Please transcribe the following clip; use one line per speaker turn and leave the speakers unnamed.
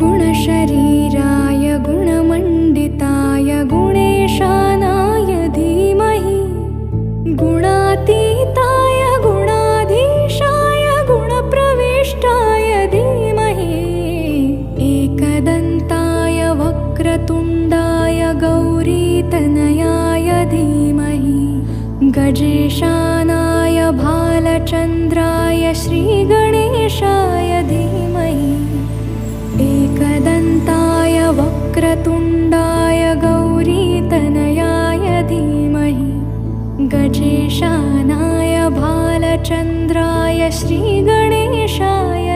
गुणशरीराय गुणमण्डिताय गुणेशानाय धीमहि गुणातीताय गुणाधीशाय गुणप्रविष्टाय धीमहि एकदन्ताय वक्रतुण्डाय गौरीतनयाय धीमहि गजेशानाय भालचन्द्राय श्रीगणेशाय धीमहि एकदन्ताय वक्रतुण्डाय गौरीतनयाय धीमहि गजेशानाय भालचन्द्राय श्रीगणेशाय